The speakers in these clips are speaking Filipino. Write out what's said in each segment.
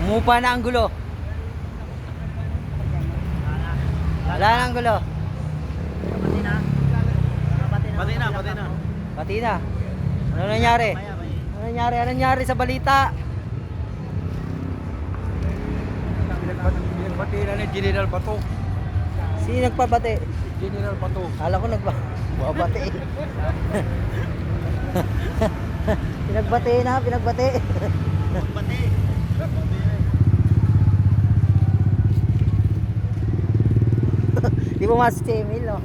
Umupa na ang gulo. Wala na ang gulo. Pati na. Pati na. Ano nangyari? Ano nangyari sa balita? Pinagbati na ni General Bato. Sino nagpabati? General Bato. Kala ko nagbabati. Pinagbati na, pinagbati. Pati. Di pumasok si Emil, no?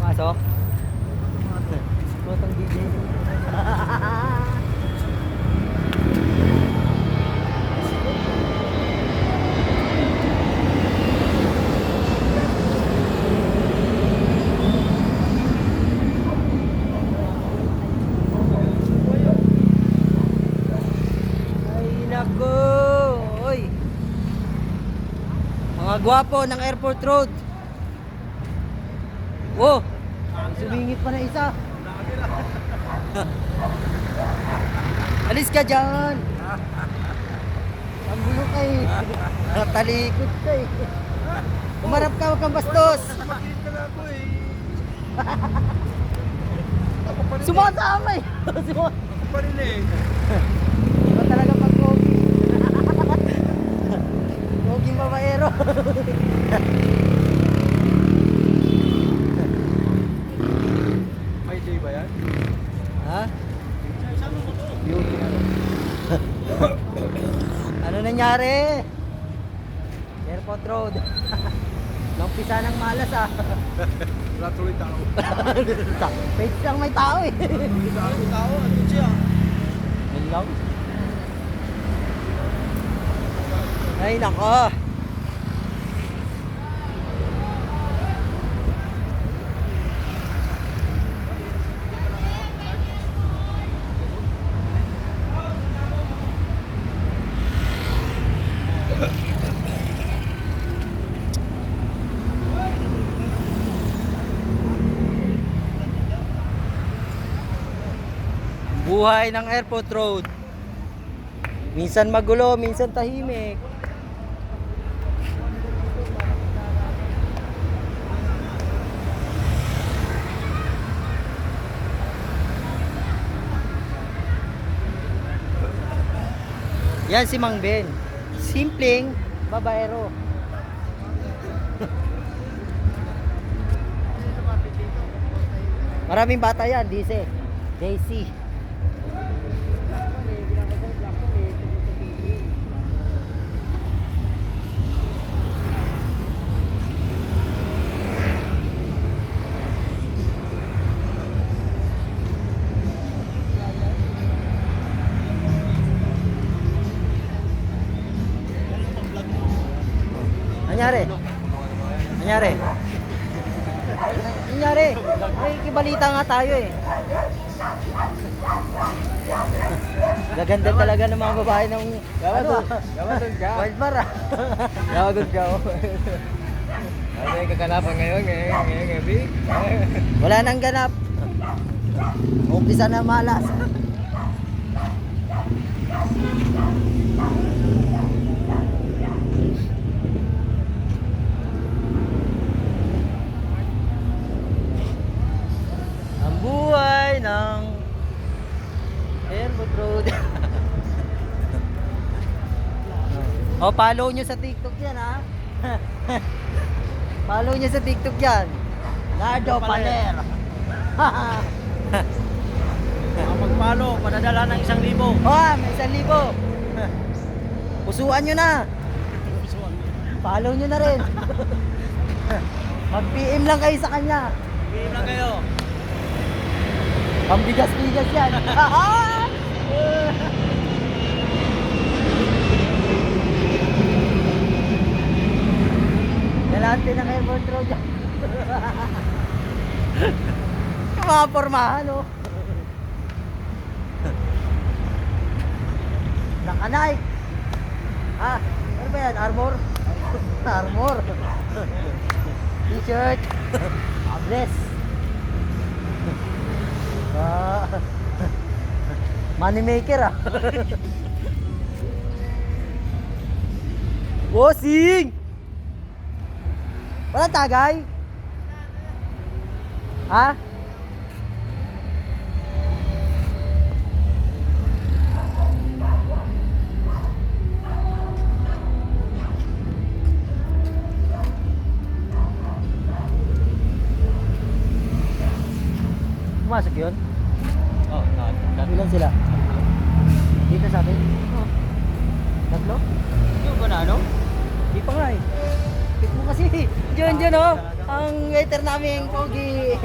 Pumasok? Putong DJ. Ay, nako! Oy! Mga gwapo ng Airport Road. Oh! Sumingit pa na isa. Alis ka dyan. Ang gulo ka eh. Natalikod ka eh. Umarap ka, huwag kang bastos. Makinig ka na ako eh. Sumasama eh. Ako pa rin eh. Iba talaga pag pogi. Poging babaero. May day ba yan? Ha? Ano nangyari? Airport Road. Nampisa ng malas ah. Wala tuloy tao. Page lang may tao eh. Tao, ano siya? Yun lang. Ay nako. Buhay ng Airport Road. Minsan magulo, minsan tahimik. Yan si Mang Ben. Simpleng babaero. Maraming bata yan, DC. JC. Nangyari? Nangyari? Nangyari? Ay, kibalita nga tayo eh. Gaganda talaga ng mga babae ng Gawadon ka. Wild Bar ah. Gawadon ka. Ano yung kakalapan ngayon gabi? Wala nang ganap. Umpisa na malas. Ang buhay ng Airport Road. Oh, follow nyo sa TikTok yan ha. Follow nyo sa TikTok yan. Nardo Paler. Magpalo, padadala ng 1,000. Oh, may 1,000. Pusuan nyo na. Follow nyo na rin. Mag-PM lang kayo sa kanya. PM lang kayo. Pambigas-bigas yan. Galante ng Airport Road yan. Mga pormahan oh. Naka-Nike. Ah, ano ba yan? Armor? Armor. T-shirt. Dress. Money maker ah. Bossing! Walang tagay? Ha? Pumasok yun? Oh, Ilan sila? Dito sa atin? Tatlo? Yung ba na ano? Di pa nga eh. Pick mo kasi. Diyan, oh. Ang waiter namin, Pogi.